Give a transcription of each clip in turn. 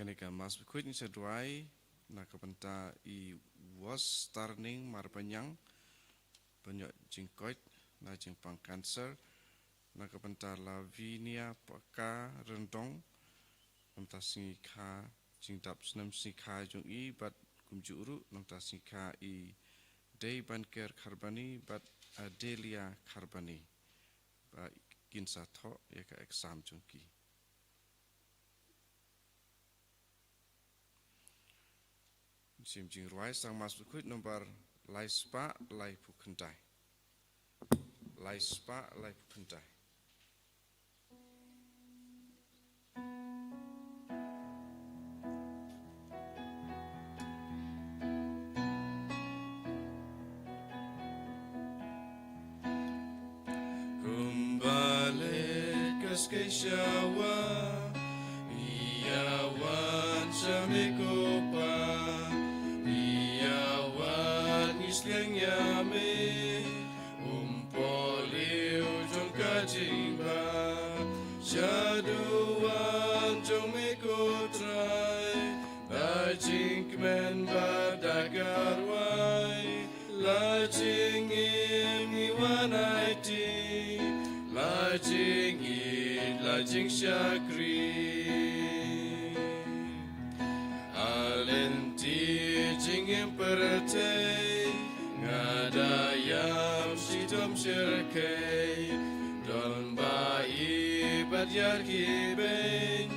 Kaneka mas bikuit ni seduai na kapenta I was starting marpanyang banyak jingkoit na jingpang cancer na kapenta Lavinia paka rendong namta singika jingdap senam singika jong I bat kumjuru namta singika I day banker karbani bat Adelia karbani ba kinsa tho ya ka exam jongki sim jing ruai sang mas bikuit nomor lai spa lai pukendai lai spa lai pukendai Keshawa Iyawan Samikopa Iyawan Isliang Yame Umpoliu Jong Kajingba Shaduan Jong Mikotrai Lajing Kmen Badagarwai Lajing Im Iwanaiti Lajing Lajing Shakri Alenti Jingim Perate Ngadayam Sitom Shirkei Don Bai Badyar Kiben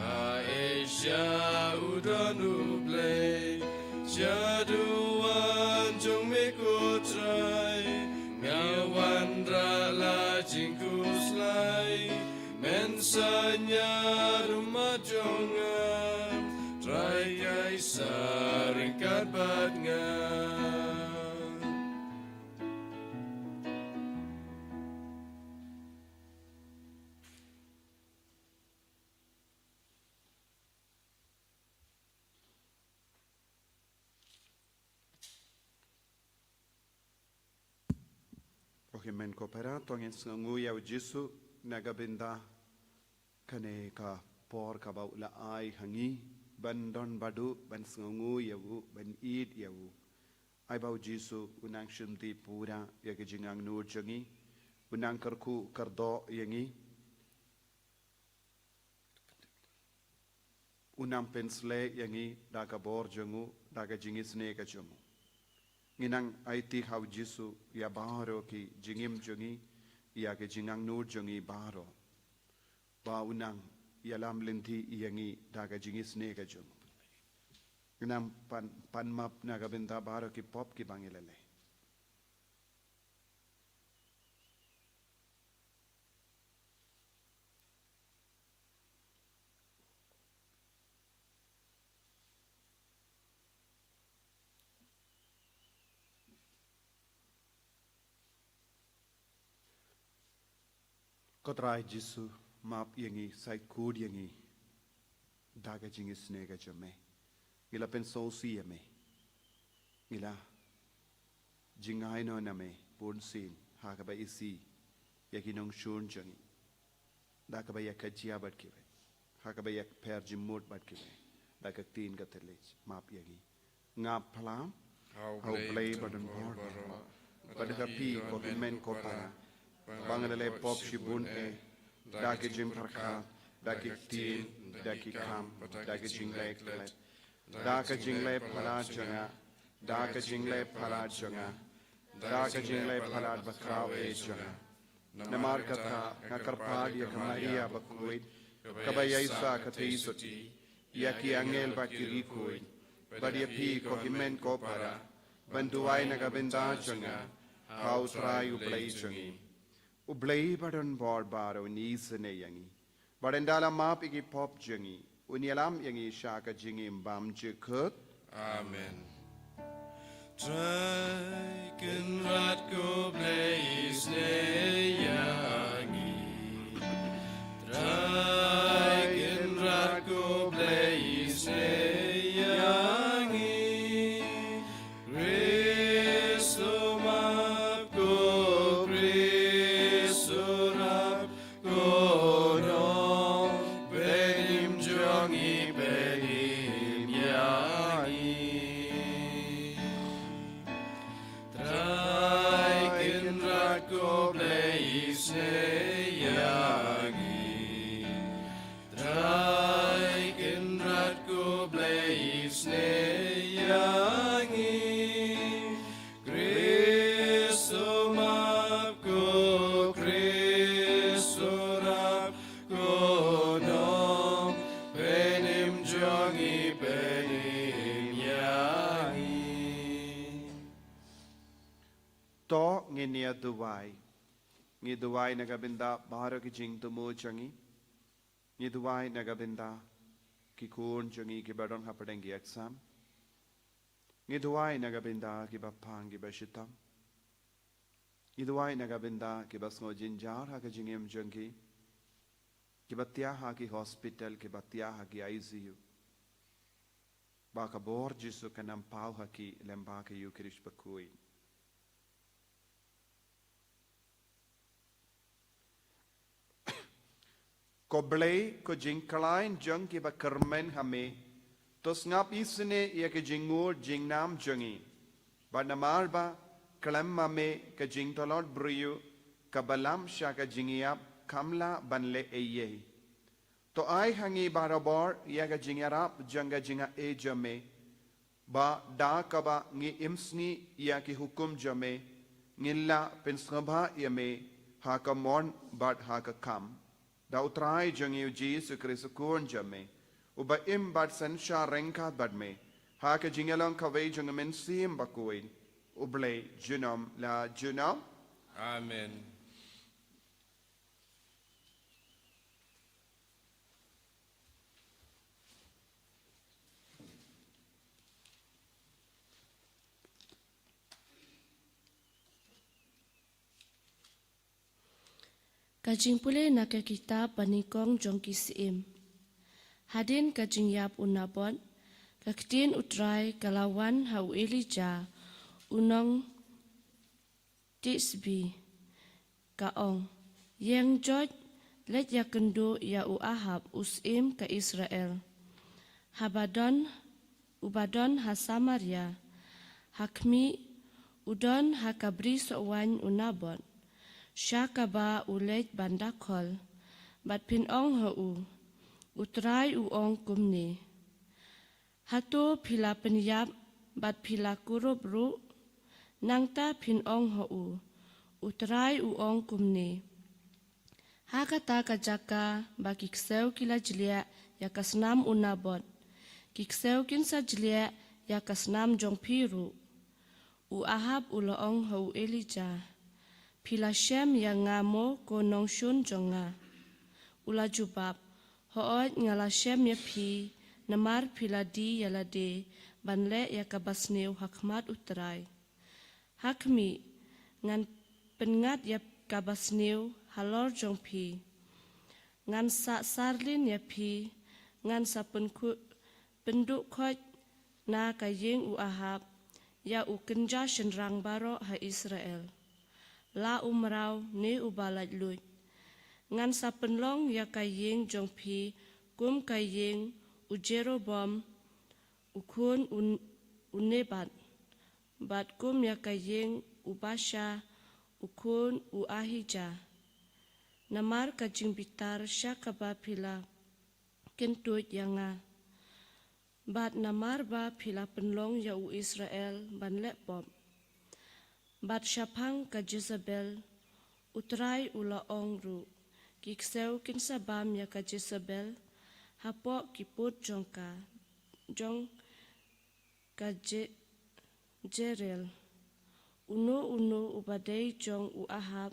Aisha Udon Uble Jaduan Jong Mikotrai Ngawandra Lajing Kuslai Mensanya rumah jongan Trai kaisar ringkat badngan Kohimen kopera tongin sengu ya ujisu nagabinda kane ka por ka bau la ai hangi bandon badu ban sengu yawu ban id yawu ai bau jisu unang shimdi pura ya ke jingang nur jangi unang karku kardo yangi unang pensle yangi daga bor jangu daga jingis ne ka jangu nginang aiti hau jisu ya baro ki jingim jangi ya ke jingang nur jangi baro ba unang yalam linti yangi daga jingis ne ka jung nginang pan map naga benda baro ki pop ki bangilele Kotrai jisu map yangi side kud yangi daga jingis nega jame ngila pensou si yame ngila jingai no name pun sin haka ba isi yakinong shun jangi daga ba yakajia bat kiwe haka ba yak per jimut bat kiwe daga tin ka telej map yangi ngap plam how play badan bor pada pi ko men ko para Bangale pop shibun daki jim parka daki tin daki kam daki jingle klet daki jingle pala janga daki jingle pala janga daki jingle pala bakraw e janga namar kata ngakarpad ya kamaria bakuit kabaya isa katei soti yaki angel bakiri kuit badia pi ko himen ko para banduai nagabenda janga how try ublay jangi Ublay badan bor baro ni sene yangi. Barendala map igi pop jangi. Unyalam yangi shaka jingi mbam jekut. Amen. Try can rat go blaze ne yangi. Try can rat go blaze ne yangi. Christo map go Surab Godom Benim Jongi Benim duwai. Ngi duwai nagabinda baro ki jing tumu changi. Ngi duwai nagabinda ki kun changi ki badon hapadengi exam. Ngi duwai nagabinda ki bapang ki bashitam. Ngi duwai nagabinda ki basngo jinjar ha ka jingem changi. Ki batia ha ki hospital ki batia ha ki ICU. Baka bor jisu kanam pau ha ki lemba ki yukirish bakui. Ko blay ko jingkalain jeng ki ba kermen hame tos ngap isne ya ke jingur jingnam jengi ba namar ba kalam mame ka jingtolot briyu ka balam sha ka jingiap kamla banle eye to ai hangi barabor ya ka jingarap janga jinga e jame ba da ka ba ngi imsni ya ki hukum jame ngilla pensabha yame ha ka mon bad ha ka kam da utrai jangi Jesu Kristo kun jame uba im bad san sha renka bad me ha ka jingalong ka ve jang men sim bakuin uble junam la junam Amen. Kajing pule nak kita panikong jong kisim. Hadin kajing yap unabot, kaktin utrai kalawan hau Elija, unong tisbi, kaong, yang jod let ya kendo ya Ahab usim ke Israel. Ubadon ha Samaria, hakmi udon ha kabri sowan unabot. Syakaba ulet bandakol, bat pinong hau, utrai uong kumni. Hato pila penyap, bat pila kurup ru, nangta pinong hau, utrai uong kumni. Hakata kajaka ba kikseu kila jlia ya kasnam unabot, kikseu kinsa jlia ya kasnam jong piru, Ahab uloong hau Elija. Pila Shem yang ngamo konong shun jonga. Ula jubab, hoot ngala Shem ya pi, namar pila di yalade, banle ya kabasneu hakmat utrai. Hakmi, ngan pengat ya kabasneu halor jong pi. Ngan sa sarlin ya pi, ngan sa penduk kot na kayeng Ahab, ya kenja shenrang baro ha Israel. La umrau ne ubalat lut. Ngan sa penlong ya kayeng jong pi, kum kayeng Jeroboam, ukun unebat. Bat kum ya kayeng Basha, ukun Ahija. Namar kajing bitar syakaba pila kentut yanga. Bat namar ba pila penlong ya Israel ban lepop. Bat syapang ka Jezebel, utrai ula ongru, kikseu kinsabam ya ka Jezebel, hapok kiput jong ka Jerel. Unu ubadei jong Ahab,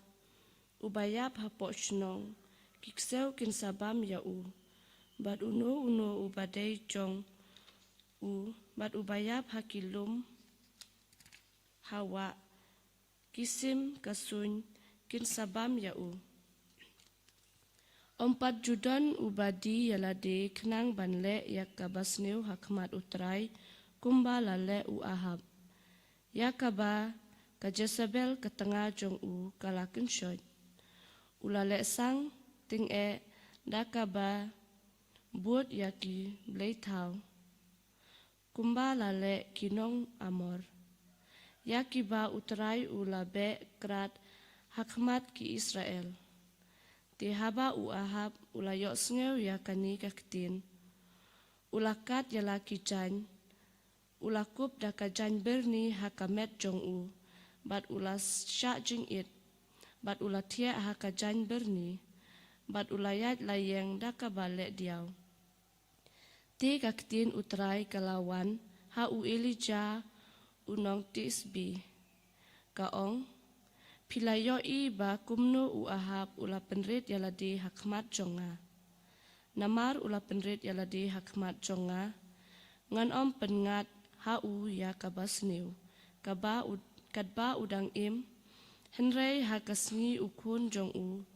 ubayap hapok shnong, kikseu kinsabam ya bat unu ubadei jong bat ubayap hakilum, hawa, kisim kasun kinsabam ya Ompat judon ubadi yalade kenang banle ya kabasneu hakmat utrai kumba lale Ahab. Ya kaba ka Jezebel ketengah jong kalakin syot. Ulale sang ting dakaba buat ya ki bleitau. Kumba lale kinong amor. Yakiba utrai ulabe krat hakmat ki Israel. Tihaba Ahab ulayok sngew ya kani kaktin. Ulakat ya laki jan. Ulakup daka jan berni hakamet jong bat ulas syak jing it. Bat ulatia haka jan berni. Bat ulayat layeng daka balik diaw. Ti kaktin utrai kalawan Elija unong tisbi. Kaong, Pilayoi ba kumno u ahab ula penrit yalade hakmat jonga. Namar ula penrit yalade hakmat jonga. Ngan om pengat hau ya kabasniu. Kadba udang im. Henrei hakasngi ukun jong u.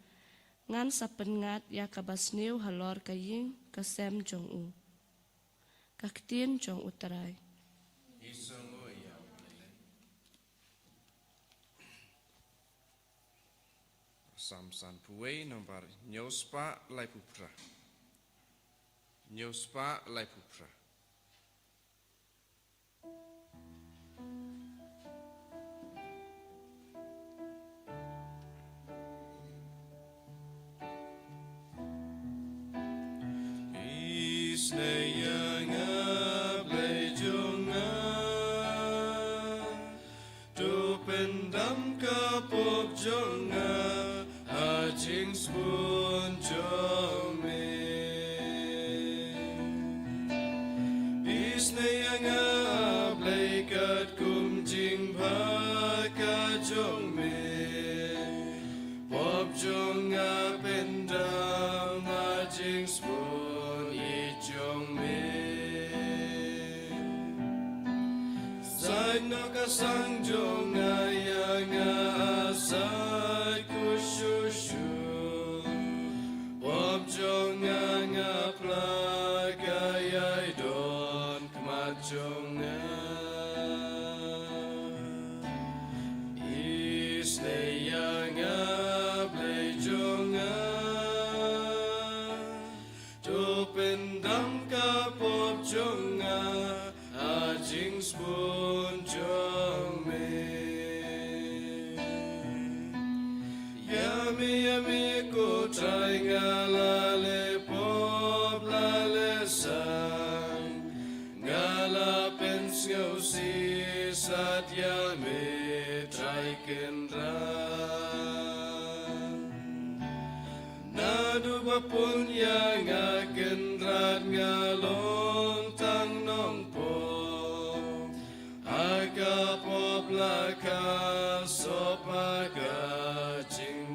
Ngan sapengat ya kabasniu halor kaying kasem jong u. Kaktin jong utarai. Samsan puwe nomor Nyospa Laipupra. Nyospa Laipupra. Sang jong ayang asai kushushu Bob jong anga plagayay don kmat jong Isne yang ablay jong Tupendam ka pop jong Ajing spoon jong Yummy ko try ngalale pop lale sang Ngala pens ngaw si sat yummy try kenran Nadu bapun yang akenrat ngalong tang nong pop Aga pop laka sopaga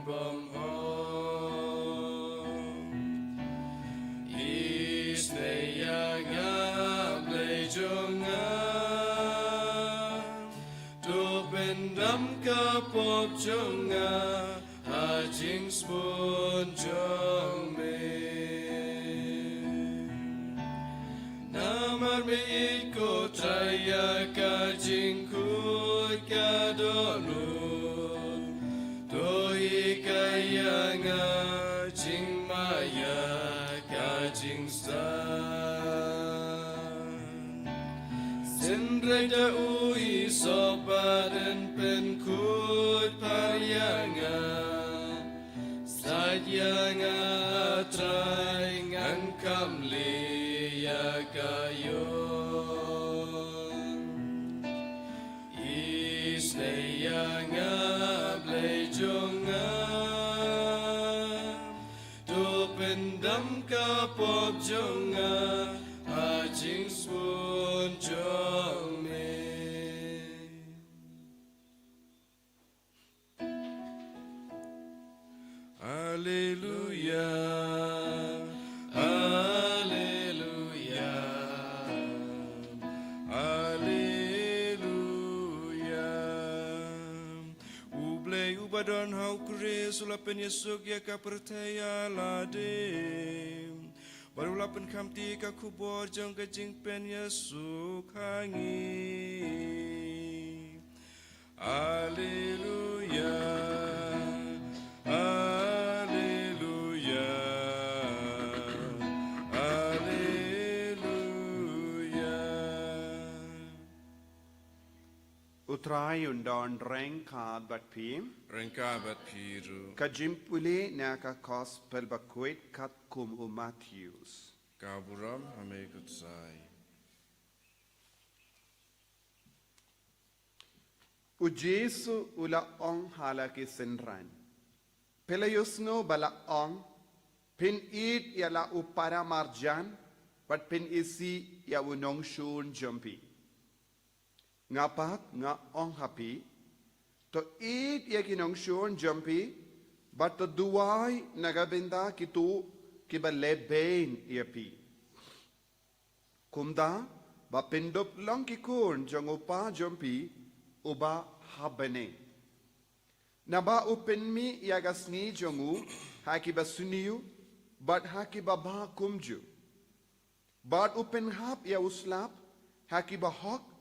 bom home Isne yang ablay jonga Tupendam ka pop jonga Hajing spoon jong me Namar me ko traya ka jingkut ka donu Doi kaya nga jing maya ka jing stan Sindray da ui sobadan pen kut paryanga Sadyanga try ngang kamli ya kayon Isne yang ablay jonga Tupendam ka pop jonga Ajing spoon jong me Hallelujah Hallelujah Ubadon hau kure sulapen Yesuk ya ka percaya lade Barulapen kamti ka kubor jong ka jingpen Yesuk hangi Haleluya Haleluya Haleluya Utrai undon reng kad bat pim Rengka bat piru Kajimpule na ka gospel bakwet kat kum u Matthews Kaburam hame kutsai U Jesu ula ong hala ki senran Pelayusno bala ong Pin it yala upara marjan But pin isi ya unong shun jumpi Ngapak nga ong hapi to eat ya kinong shon jumpy but to duai nagabenda kitu kiba leben ya pi kumda ba pindop long ki kun jong upa jumpy uba habane na ba upen mi ya gasni jongu haki ba suniu but haki ba ba kumju but upen hap ya uslap haki ba hok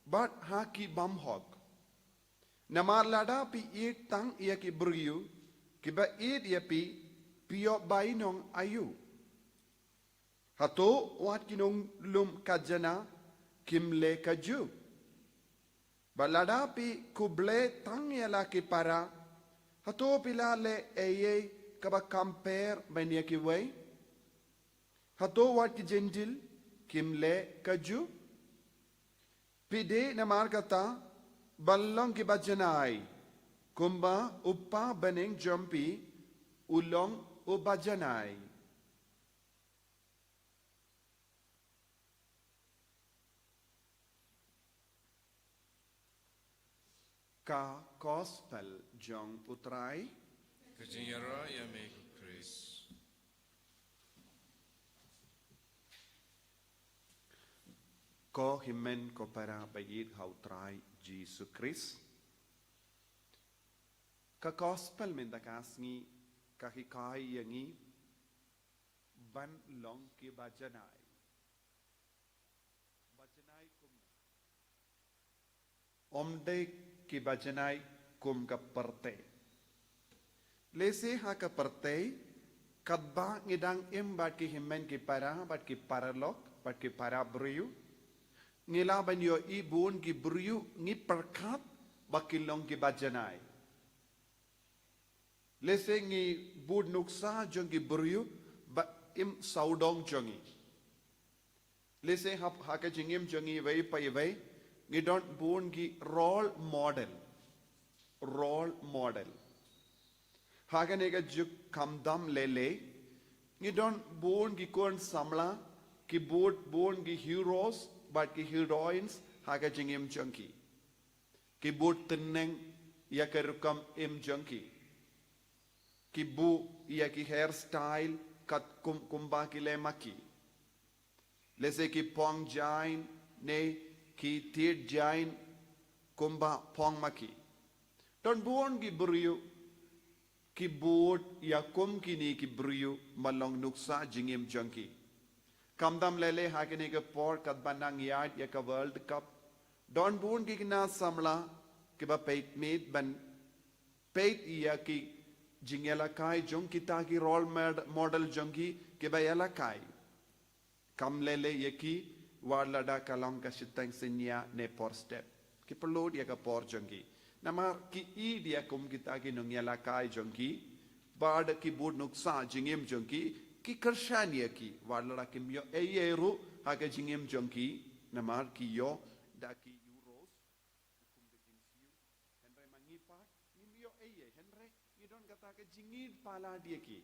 but haki bam hok namar lada pi eat tang ya ki bryu ki ba eat ya pi pio bai nong ayu hato wat kinong lum kajana kimle kaju balada pi kuble tang ya la ki para hato pila le eye kaba compare bania ki way hato wat ki gentil kimle kaju pide namar kata Balong ki bajanai, kumba upa bening jumpy, ulong ubajanai. Ka gospel jong utrai, Kajingyara ya me Chris. ko himen ko para bayit hautrai Jesus Christ. Ka gospel men da kasngi ka hikai yangi ban long ki bajanai. Bajanai kum omde ki bajanai kum ka parte. Lese ha ka parte kadba ngidang im bat ki himen ki para bat ki paralok bat ki para briyu ngila banyo ibun ki briyu ngi perkat bakilong ki bajanai lese ngi bud nuksa jong ki briyu ba im saudong jongi lese hap haka jingim jongi vai pai vai ngi don bun ki role model haka nega juk kamdam lele ngi don bun ki kon samla ki bun ki heroes but ki heroines haga jingim junkie ki but teneng ya kerukam im junkie ki bu ya ki hairstyle kat kumba ki le maki lese ki pong jain ne ki tit jain kumba pong maki don buon ki briyu ki but ya kum ki ni ki briyu malong nuksa jingim junkie Kamdam lele hakene ke por kat banang yard ya ka World Cup. Don bun ki na samla ke ba peit meet ban peit ya ki jingela kai jong kita ki role model jongi ke ba yala kai. Kam lele ye ki warlada kalang ka sitang senya ne por step. Ki perlu ya ka por jongi. Namar ki I dia kum kita ki nung yala kai jongi. Bad ki bud nuksa jingim jongi. Ki kershania ki warlada kim yo eyeru hake jingim jonki namar ki yo da ki euros kum de kinsiu henre mangipa nim yo eye henre ni don kata ke jingid pala dia ki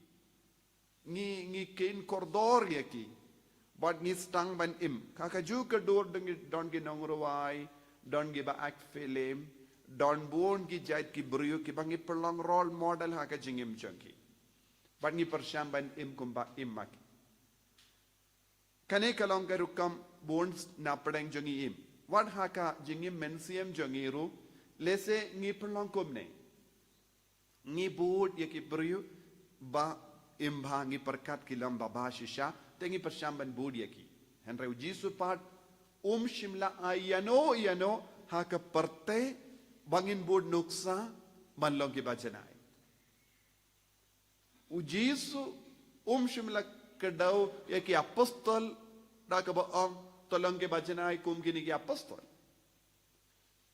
ngi ken kordor ye ki but ni stang ban im kaka ju ke dor don ki nongruai don gi ba act film don bon ki jait ki brio ki bangi perlong role model hake jingim jonki but ni persyamban im kumba immaki kane kalong karukam bones na padang jongi im what haka jingim mensiam jongiru lese ngi perlong kumne ngi bud yaki brio ba imba ngi perkat kilam baba shisha tengi persyamban bud yaki henre ujisu pat shimla ayano haka parte bangin bud nuksa manlong ki bajanai Ujisu shimla kedau ya ki apostol da ka ba tolong ke bajanai kum kini ki apostol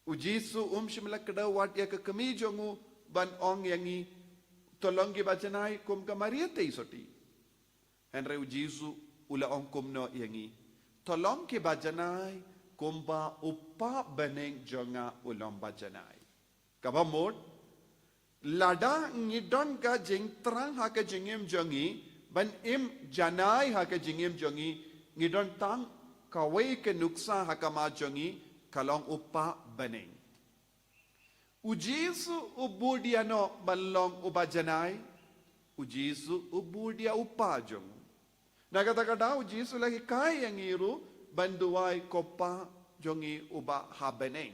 Ujisu shimla kedau wat ya ka kami jongu ban ong yangi tolong ke bajanai kum ka maria te isoti henre ujisu ula ong kum no yangi tolong ke bajanai kum ba uppa beneng jonga ulam bajanai kabamod lada ngidon ka jing terang ha ka jingim jongi ban im janai ha ka jingim jongi ngidon tang kawai ke nuksa ha ka ma jongi kalong uppa beneng Ujisu ubudia no balong ubajanai. Ujisu ubudia upajong. Nagkata-kata ujisu lagi kaya yang iru banduai kopa jongi uba habeneng.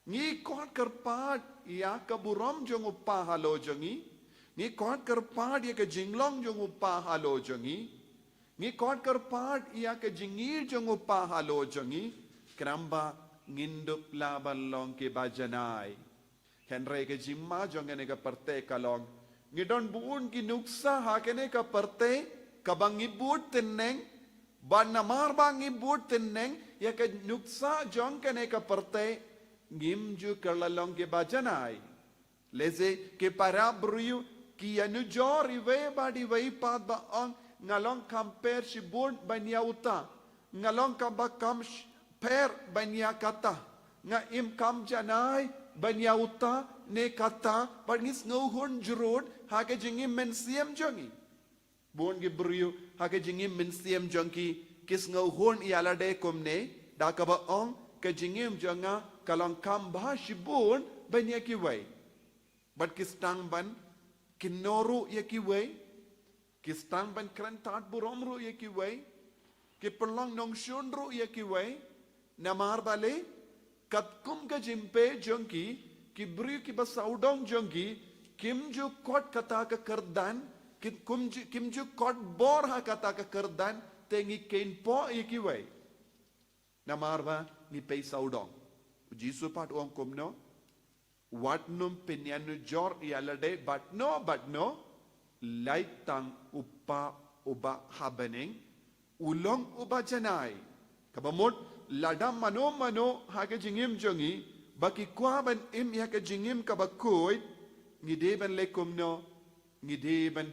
Ngi kot kerpad ia kaburom jong upa halo jongi. Ngi kot kerpad ia ke jinglong jong upa halo jongi. Ngi kot kerpad ia ke jingir jong upa halo jongi. Keramba ngindup laban long ke bajanai. Henry ke jimma jong ene ke perte kalong. Ngidon buun ki nuksa hakene ke perte kabang ibut teneng. Ban namar bang ibut teneng ya ke nuksa jong kene ke perte. Ngimju kerlalong ke bajanai. Leze ke para bruyu ki anu jori we badi we pad ba ang ngalong kamper si bun banya uta. Ngalong kabakam per banya kata. Nga im kam janai banya uta ne kata bangis nguhun jurud hake jingim mensiam jongi. Bun ke bruyu hake jingim mensiam jongi kis nguhun ialade kumne dakaba ang ke jingim jonga kalong kambah shibun ban ya kiway. But kistang ban kinoru ya kiway. Kistang ban krentat buromru ya kiway. Kiperlong nong shunru ya kiway. Namar bale katkum ka jimpe jongki kibri ki basaudong jongki kimju kot kata ka kerdan kimju kot bor ha kata ka kerdan tengi kain po ya kiway. Namar ba ni pay saudong. Jisu pat om kumno wat num pinyanu jor ialade but no light tang upa uba habening ulong uba janai kabamot ladam mano hake jingim jongi baki kwaban im hake jingim kabakoy ngideben le kumno ngideben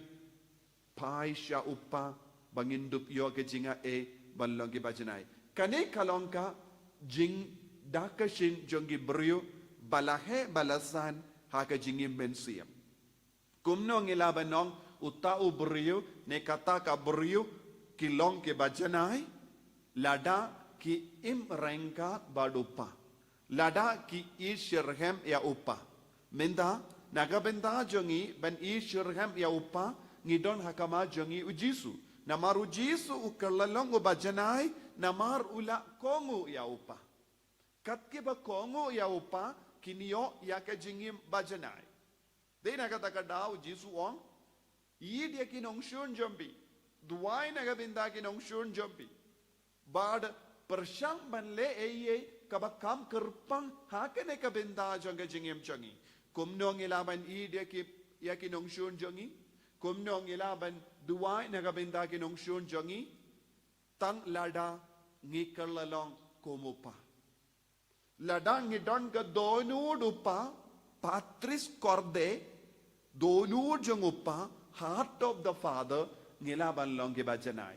paisha upa bangindup yo ke jinga e balong ke bajanai kane kalongka jing dakashin jongi brio balahe balasan haka jingim bensiam. Kumno ngilabanong utau brio ne kata ka brio kilong ke bajanai lada ki im rengka badupa. Lada ki ishirhem ya upa. Menda nagabenda jongi ben ishirhem ya upa ngidon hakama jongi ujisu. Namar ujisu ukerlalong ubajanai namar ula kongu ya upa. Katke ba kongo ya upa kinio ya ke jingim bajanai. Dei na kata kadau Jisu ong i dia kinong shun jombi. Duai na gabinda kinong shun jombi. Bad persyang ban le eye kabakam kerpang hakene kabinda jong ke jingim jongi. Kumnong ilaban i dia ki ya kinong shun jongi. Kumnong ilaban duai na gabinda kinong shun jongi. Tang lada ngikerlalong kumupa. Ladang ngidon ke donud upa patris korde donud jong upa heart of the father ngilaban long ke bajanai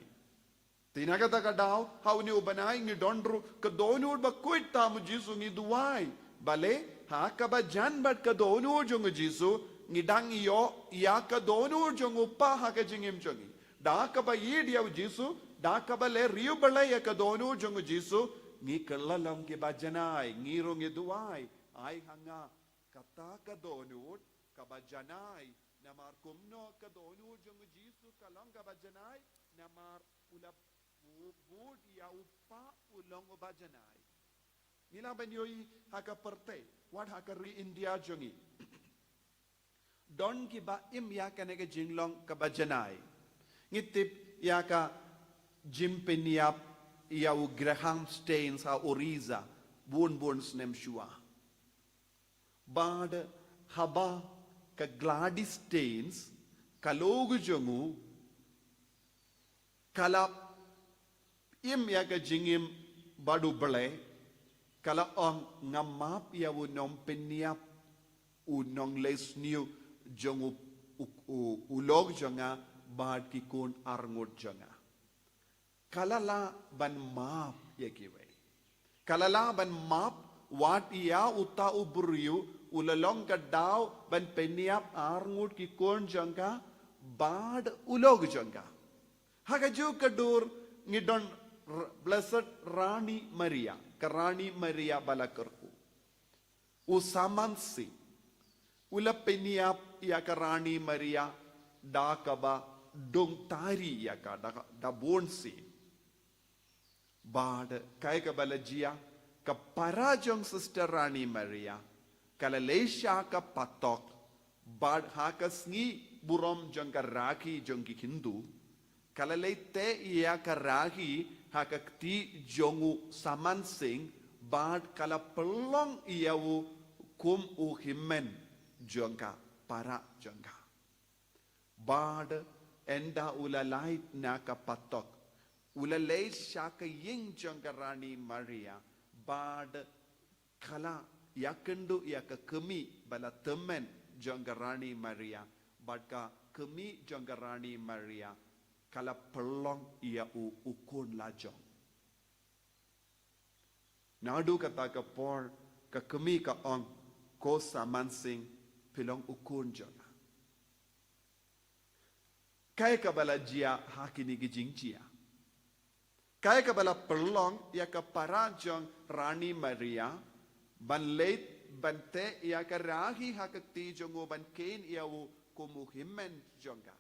tinagata kadao how ni ubanai ngidon ru ke donud ba kuit tamu Jisu ngi duai bale ha ka ba jan bat ke donud jong Jisu ngidang iyo ya ke donud jong upa ha ke jingim jongi da ka ba yid ya Jisu da ka ba le riu bala ya ke donud jong Jisu ngi kerlalong ke bajanai ngirong eduai ay hanga kata ka donut ka bajanai namar kumno ka donut jong Jisu kalong ka bajanai namar ulap bud ya upa ulong bajanai nila banyoy haka perte what haka ri India jongi don ki ba im ya kanege jinglong ka bajanai ngitip ya ka jimpeniap Iau Graham Stains ha Oriza bun snem shua. Bad haba ka Gladys Stains kalogu jongu kala im ya ka jingim badu bale kala ong ngamap ya nom peniap unong les new jongu ulog jonga bad ki kun arngut jonga. Kalala ban map ya kiway. Kalala ban map wat iya uta uburiu ulalong ka daw ban peniap arngut ki kon jangka bad ulog jangka. Hagaju kadur ngidon Blessed Rani Maria, Karani Maria Balakarku. usaman sing ula peniap ia ka Rani Maria da kaba dong tari ia ka da bon sin bad kai ka balajia ka parajong sister Rani Maria kala leisha ka patok bad ha ka sngi burom jong ka rakhi jong ki hindu kala leite ia ka rakhi ha ka ti jongu saman sing bad kala pelong iau kum u himmen jongka para jongka bad enda ula light na ka patok ula lei shaka ying jongka Rani Maria bad kala yakendu yaka kemi bala temen jongka Rani Maria bad ka kemi jongka Rani Maria kala pelong ia u ukun lajong nadu kata ka por ka kemi ka ong ko saman sing pilong ukun jona kaya ka bala jia hakini gijing jia kaya ka bala pelong ya ka parajong Rani Maria ban leit bante ya ka rahi hakati jongo ban ken ya u kumu himmen jonga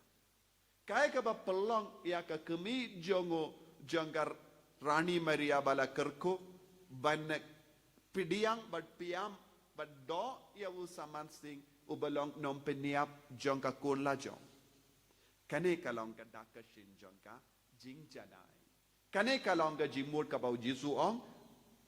kaya ka ba pelong ya ka kemi jongo jonggar Rani Maria bala kerko ban pidiang bad piam but do ia u saman sing ubalong nom peniap jongka kun la jong kane kalong ka daka shin jongka jing janai kane kalong ka jimur ka bau jisu ong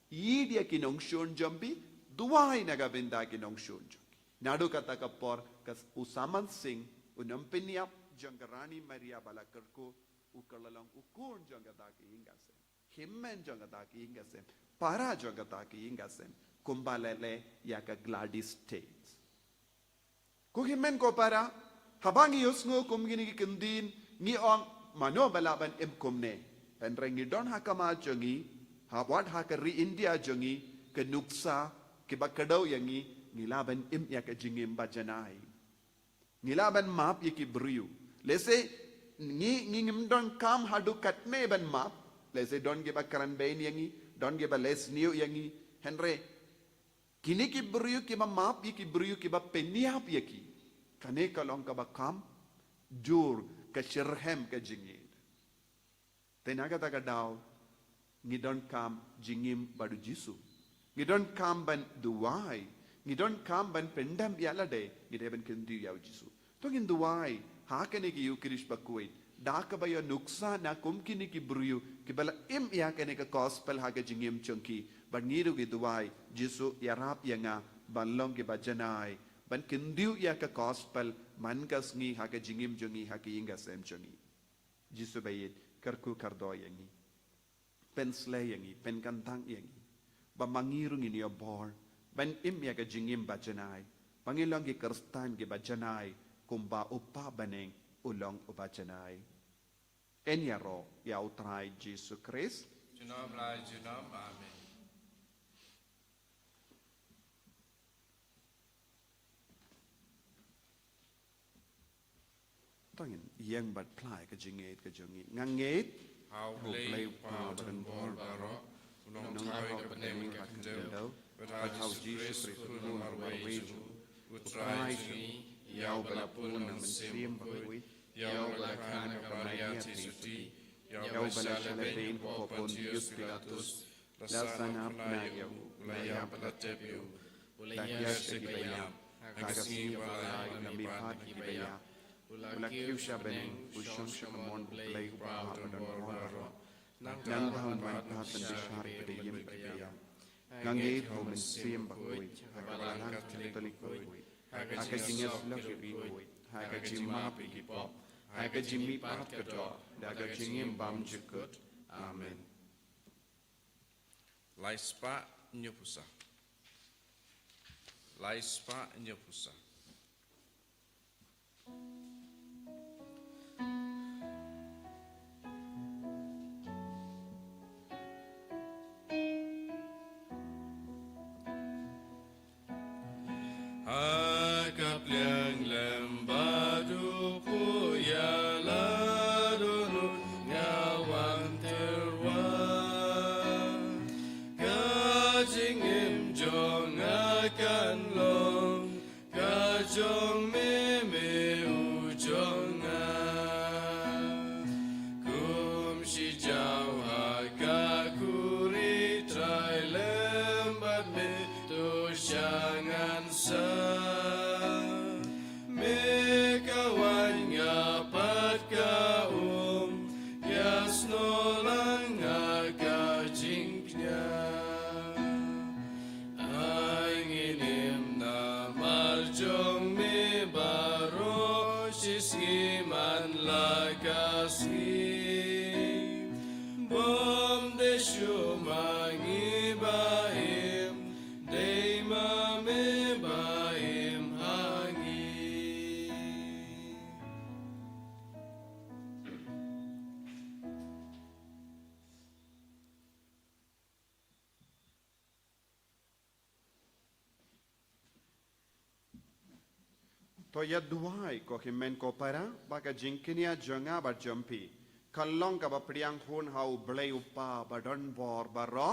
yi dia kinong shun jombi duai naga benda kinong shun jombi nadu kata ka por ka u saman sing u nom peniap jongka Rani Maria bala kerko u kalalong ukun jongka daki ingasem himmen jongka daki ingasem para jongka daki ingasem kumbalele yaka Gladys States. Kuhimen ko para habang iusngo kumgini kindin ngi ong mano balaban im kumne penrengi don hakama jongi hawat hakari India jongi kenuksa kibakadaw yangi ngilaban im yaka jingim bajanai ngilaban map yaki briu lese ngim don kam hadu katme ban map lese don gibakaran bain yangi don giba les new yangi Henry kini ki beriu ki map ki beriu ki ba peniap ki kane kalong ka bakam jur ka shirhem ka jingid tenaga taga daw ngidon kam jingim badu jisu ngidon kam ban duwai ngidon kam ban pendam yala de ngideben kendi yaw jisu to ngin duwai ha kane ki yukrish bakuit da ka ba yo nuksa na kum kini ki beriu ki bala im ya kane ka gospel ha ka jingim chunki ban ngiru ki duwai jisu yarap yanga banlong ki bajanai ban kindiu ya ka gospel man kas ngi ha ka jingim jongi ha ki inga sem jongi jisu bayit karku kardo yangi pen slay yangi pen kantang yangi ba mangiru ngi yo bor ban im ya ka jingim bajanai pangilong ki kristan ki bajanai kumba upa baneng ulong ubajanai enyaro ya utrai jisu Christ Junom lai junom amen tangin yang bat plai ka jingit ka jongi nganget how play power and ball baro unong thai ka panem ka kendo but how Jesus Christ pun our way to utrai ni yau balapun ng sim bakuit yau balakana ka Maria tisuti yau balashalabin ko Pontius Pilatus lasangap na yau ulayam palatep yau ulayam sebayam agasing balay na mipat ibayam Ulakiw siya beneng, usyong siya kamon buklay upahan ng baro, nang tahun manpahat ng disyari kadayim kadayam. Ngangit ho mensim bakuit, hagabalang katolikkoit, hagajingas lakirikoit, hagajimap igipop, hagajimipat kato, hagajingim bam jukut. Amen. Laispa nyopusa. Laispa nyopusa. Akapliang lembadu puyala dunu ngawan terwan kajingim jong akan shumangi baim deima me baim hangi. To ya duai ko himen ko para baka jingkinia jonga ba jumpi kalong ka ba priang hun hau blei upa ba don bor baro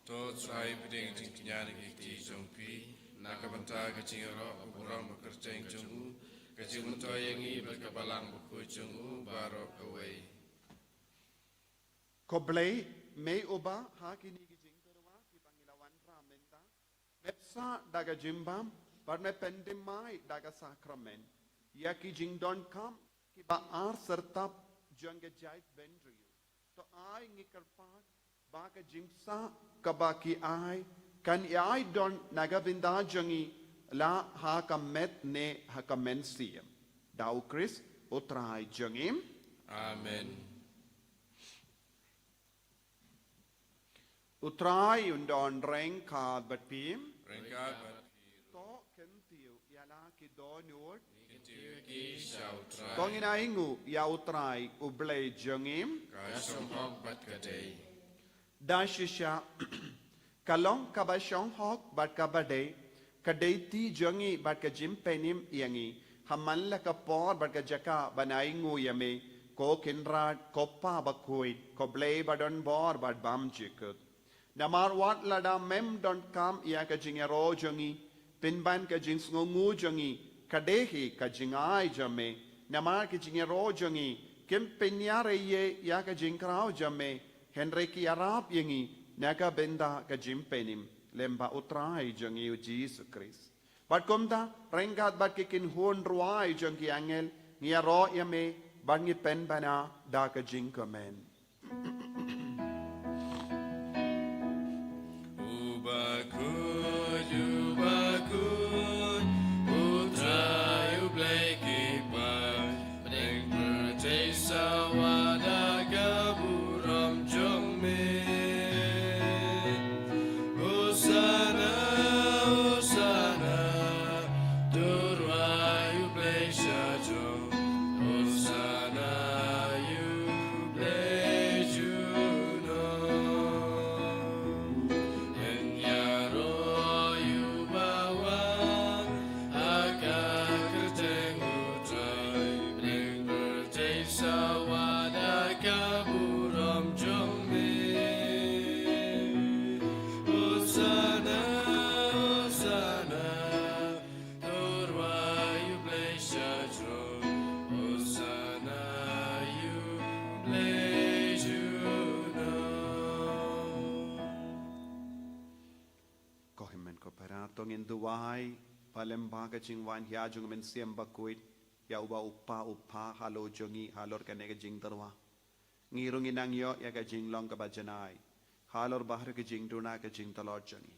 To try biding jing nyari ki jong pi nakabanta ka jingro urang bekerjeng jong ka jing mentoyengi berkabalang buku jong baro away. ko blei me uba ha kini ki jing terwa ki pangilawan ramenta websa daga jimbam par me pendimai daga sakramen ya ki jing don kam ki ba ar sertap jonga jait vendriu to ai ngikarpat ba ka jingsa ka ba ki ai kan ai don naga vinda jongi la ha ka met ne ha ka mensiam dau Chris utrai jongim Amen. utrai undon reng ka bat pim Rengkat to kentiu yala ki donur ki shau try. kong ina ingu ya utrai ublei jongim Ka shong hok bat ka day. dashisha kalong kabashong hok bat kabade kadeti jongi bat ka jimpenim yangi hamalla ka por bat ka jaka banaingu yame ko kinrat koppa bakuit ko blei badon bor bat bam jikut namar wat lada mem don kam ya ka jingero jongi pinban ka jings ngu jongi kadehi ka jingai jame namar ka jingero jongi kim penyare ye ya ka jingkrao jame Henry ki Arab yangi naga benda ka jimpenim lemba utrai jongi u Jesus Christ. Bat komda rengat bat kikin huon ruai jongi angel ngia ro yame bangi pen bana da ka jingkamen. Ubakud, utrai ublei kipai, bening berjai sawada gaburam jong me. Hosana, Hosana, durwai ublei shajong. Hosana, ublei juno. Kohimen ko peratong induai palemba ka jingwan hia jung men siam bakuit ya uba upa halo jongi halor ka nega jing terwa. Ngirung inang yo ya ka jing long ka bajanai. Halor bahar ka jing duna ka jing talor jongi.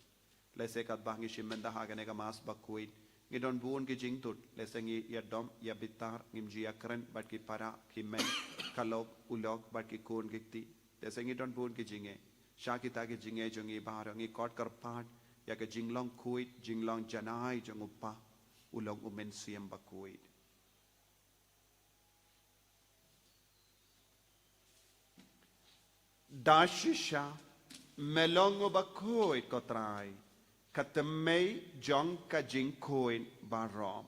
Lese kat bangi shimenda ha ka nega mas bakuit. Ngidon buon ka jing tut lese ngi ya dom ya bitar ngimji ya keren bat ki para ki men kalok ulok bat ki kun gikti. Lese ngidon buon ka jinge. Shakita ka jinge jongi bahar ngi kot karpat ya ka jinglong kuit jinglong janai jong upa ulong umen siam bakuit. Dashisha melongo bakuit kotrai katemei jong ka jingkuin barom.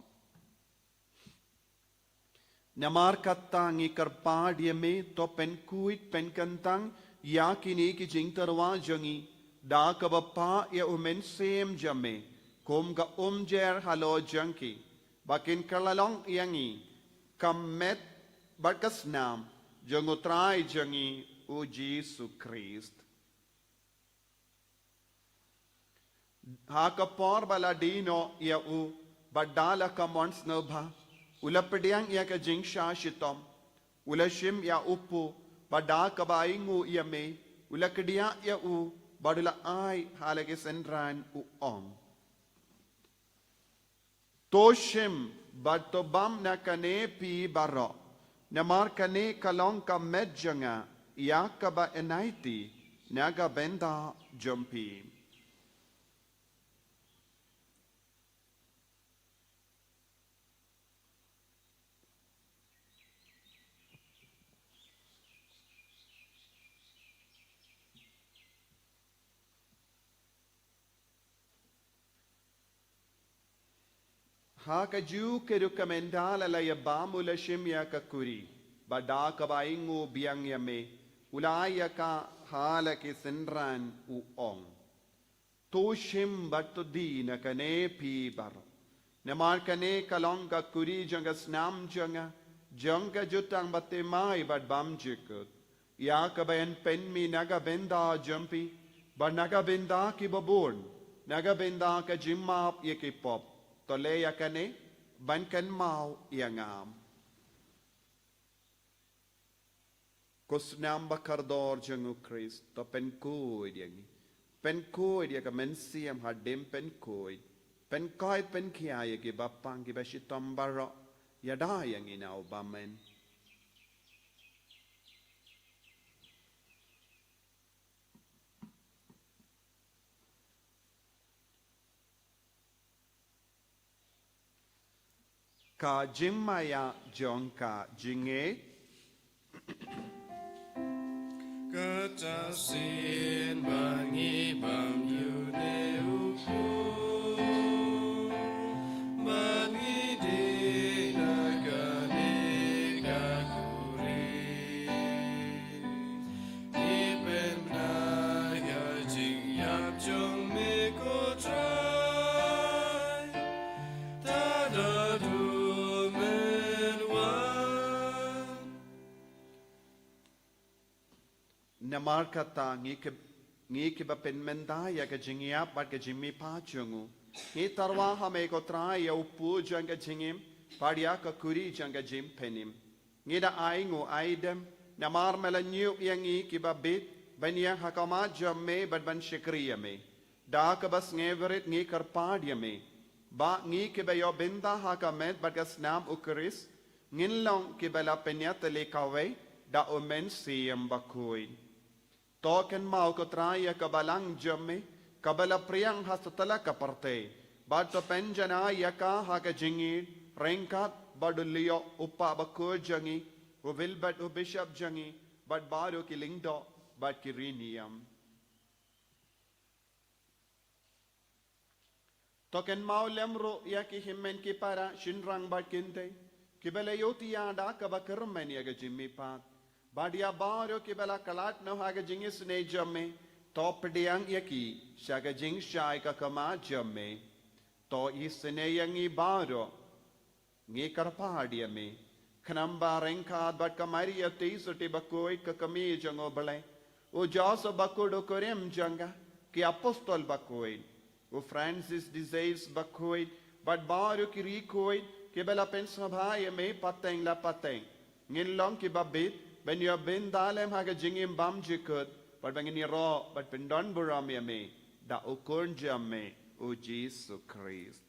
Namar katangi karpad yeme to pen kuit pen kantang ya kini ki jing terwa jongi da ka bapa ya umen sem jame kum ga umjer halo jangki bakin kalalong yangi kamet barkas nam jangutrai jangi u Jesus Christ ha ka por baladino ya u badala ka mons nobha ulapediang ya ka jingsha shitom ulashim ya upu bada ka baingu ya me ulakdia ya u badula ai halage senran u om toshim batobam na kane pi baro namar kane kalong ka medjanga ya ka ba enaiti naga benda jumpi. Haka ju ke rekomendala la ya bamula shimya ka kuri bada ka baingu biang ya me ulaya ka hala ke senran u ong to shim batu di na kane pi bar na mar kane kalong ka kuri janga snam janga jutang batte mai bad bam jikut ya ka bayan pen mi naga benda jumpi ba naga benda ki babon naga benda ka jimmap ye ki pop Tolea kane ban kan mau iangam kusnam bakardor jangu Christ to pen koi dia ka mensiam hadim pen koi pen kiaya ki bapang ki bashitom baro yada yang inau bamen ka jimmaya jongka jinge Katasin bangi bam yune uku bangi di nagane kakuri ipen naga jing yap jong me ko try tada du namarkata ngi ke ba pen menda ya ka jingia ba ka jimmi pa chungu ngi tarwa ha me ko tra ya upu janga jingim padia ka kuri janga jim penim ngi da aingu aidem namar mela nyu yangi ki ba bit banya hakama jamme bad ban shikriya me da ka bas ngeverit ngi kar padia me ba ngi ke ba yo benda ha ka met bad ka snam ukris ngin long ke ba la penyat le kawe da omen siem bakoi Token mau ko traya kabalang jamme kabala priyang hastatala kaparte bato penjana yaka haka jingi rengkat badulio upa bako jangi uvilbat ubishap jangi bad baro kilingdo bad kiriniam Token mau lemro yaki himmen ki para shinrang bad kinte kibala yoti yada kabakermen yaga jimmi pat Badia baro ki bela kalat no haga jingis ne jamme top diang yaki shaga jing shai ka kama jamme to isne yangi baro ngi karpadia me khnamba renka bat kamari yati suti bakoi ka kami jango bale o jaso bakodo korem janga ki apostol bakoi o Francis disease bakoi bat baro ki rikoi ki bela pensa bhai me pateng la pateng ngin long ki babit Ben yo ben dalem haga jingim bam jikut, but bangin ro, but pendon buram yame, da ukun jamme, o Jesus Christ.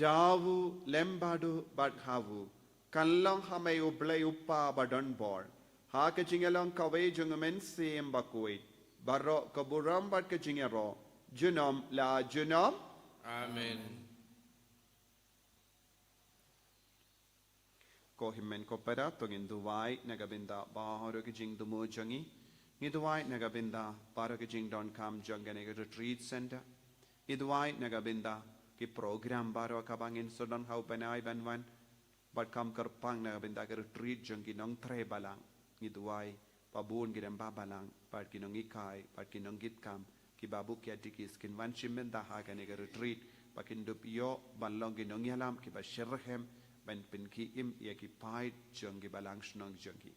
Davu lembadu badhavu, kanlong hame ublay upa badon bor, haka jingalong kawe jungamen siem bakui, baro kaburam bad ka jingero, junom la junom. Amen. Ko himmen ko para tongin duwai nagabinda baharo ki jing dumo jangi ni duwai nagabinda paro ki jing don kam jangane retreat center ni duwai nagabinda ki program baro kabangin sodon hau banai banwan bad kam karpang nagabinda ki retreat jangi nong tre balang ni duwai pabun ki dem babalang bad ki nong ikai bad ki nong git kam ki babu ki atiki skin wan shimmen da ha kane ki retreat pakin dup yo balong ki nong yalam ki ba shirhem ben pinki im yaki pai jangi balang shnong jangi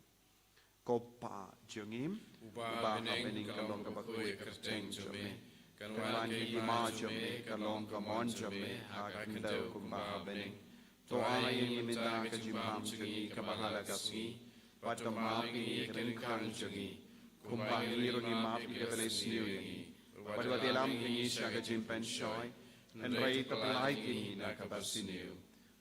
kopa jangim Uba bening kalong ka bakoi kerteng jome kanwan hi ma jome kalong ka mon jome hakin da kumba bening to ayin minda ka jimam jangi ka bahala kasni pat ka ma pi ken khang jangi kumba hi ro ni ma pi ka bele siu yangi pat wa delam ni sha ka jim pen shoy and rai ka plai ki na ka basiniu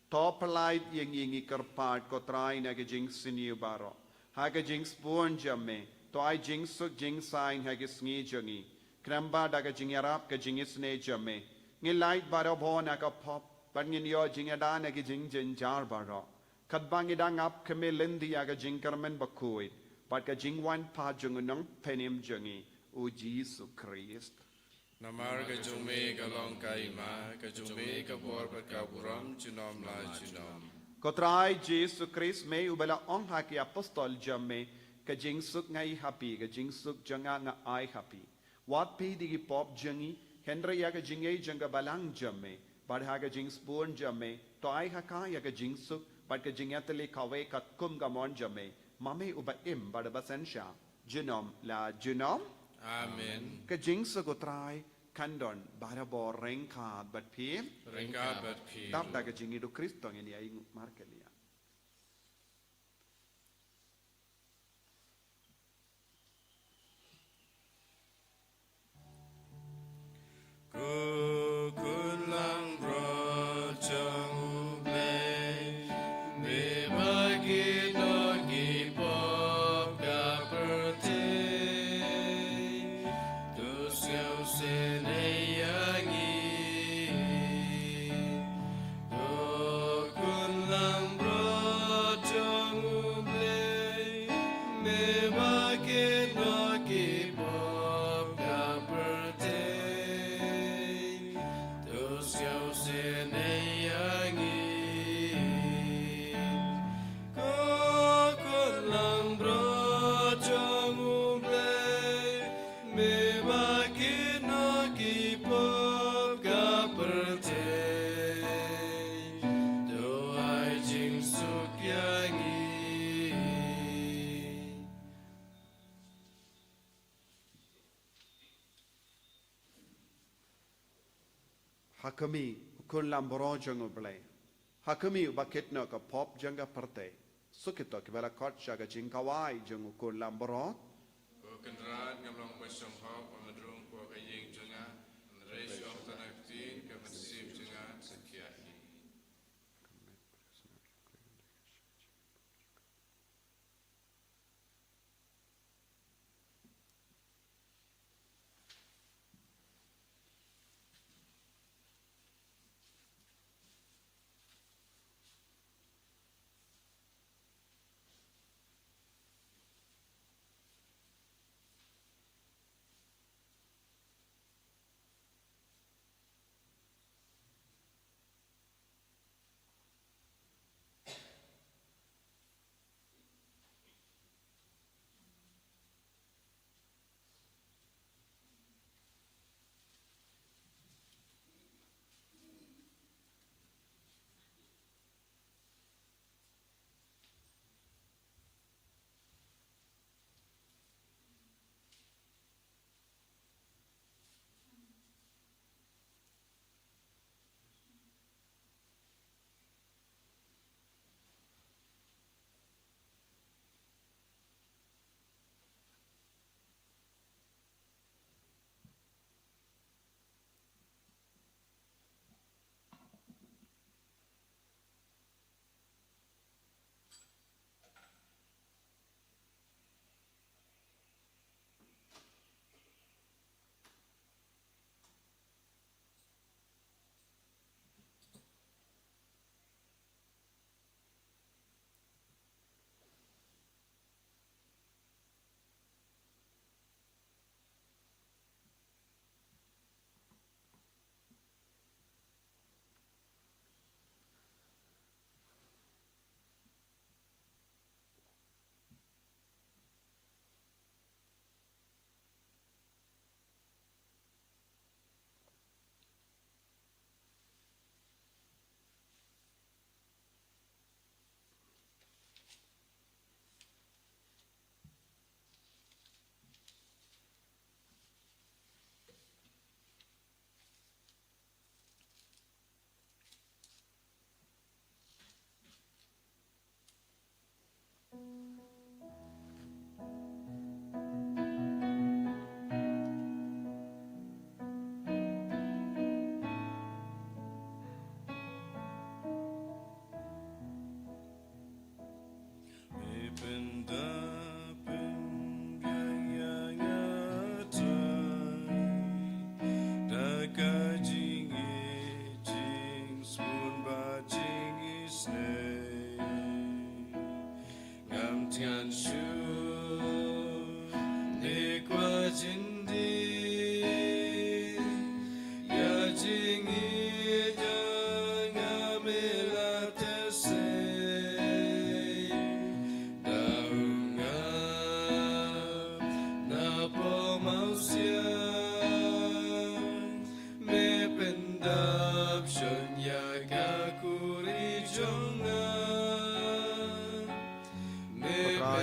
Top light yang ingi kerpat ko try na jing siniu baro. Haga jing spoon jamme. To ai jing suk jing sign haga sngi jangi. Kramba daga jing yarap ka jing isne jamme. Ngi light baro bo na ka pop. But ngin yo jing ada na jing jing jar baro. Kat bang idang up kame lendi aga jing karmen bakuit. But ka jing wan pa jungunong penim jangi. O Jesus Christ. Namar ka jume ka long kai ma ka jume ka bor pat ka buram chunom la chunom. Kotrai Jesus Christ me ubala ong haki apostol jamme ka jing suk ngai happy ka jing suk janga nga ai happy. Wat pi digi pop jangi Henry ya ka jing ei janga balang jamme bad ha ka jing spoon jamme to ai haka ya ka jing suk bad ka jing atli kawe kat kum ka mon jamme mame uba im bad basensha jinom la jinom Amen. ka jing suk kotrai kandon bara bo rengkat bat pi Ringkat bat pi. Tap da ka jing idu Kristo ngeni ai markelia. Kukun lang rojang ublay, me bagi nogi pop kaperte, tus yau seneyangi. Kukun lang rojang ublay, me bagi nogi pop kaperte. Hakami kun lambro jango blay. Hakami bakit no ka pop janga parte. Sukito ki bala kot shaga jingkawai jango kun lambro. Kenderaan gamlang pasang hop amadrung ko kayeng janga reis of tanaktin ka masib janga sakyai.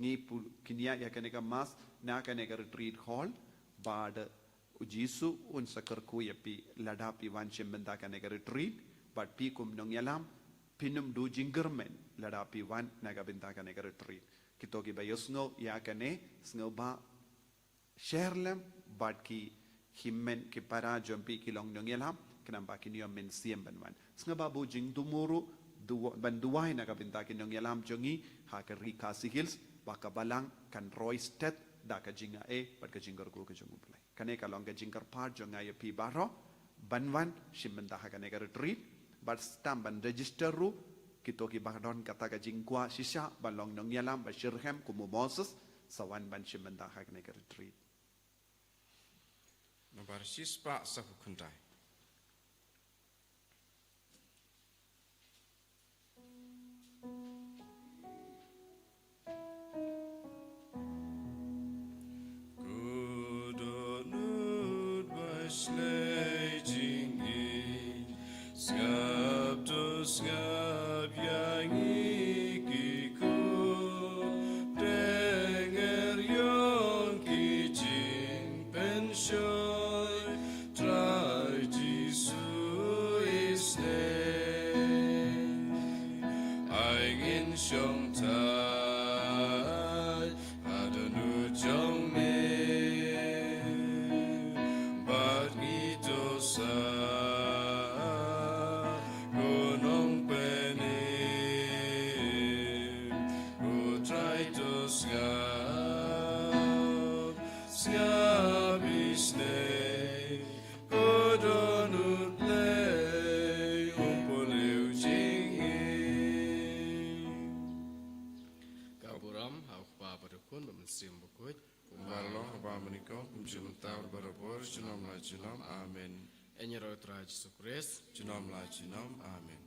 ngi kinia ya kaneka mas na kaneka retreat hall bad ujisu un sakar ko yapi lada pi wan chembenda kaneka retreat but pi kum nong yalam pinum do jingermen lada pi wan naga benda kaneka retreat kito ki bayosngo ya kane sngo ba sherlem but ki himmen ki para jompi ki long nong yalam kenamba kinio men siem banwan sngo ba bo jing dumuru banduai naga benda ki nong yalam jongi ha ka rika hills baka balang kan roysted da ka jinga but ka jingar ko ka jongu play kane ka long ka jingar part jonga ya pi baro banwan shimenda ha kane ka retreat but stamp ban register ru kito ki bahdon kata ka jingkwa shisha balong nong yalam ba shirhem kumu moses sawan ban shimenda ha kane ka retreat Nabar sispa sa kundai. Amen. En je rood raad Jezus Christus. Jinom la jinom. Amen.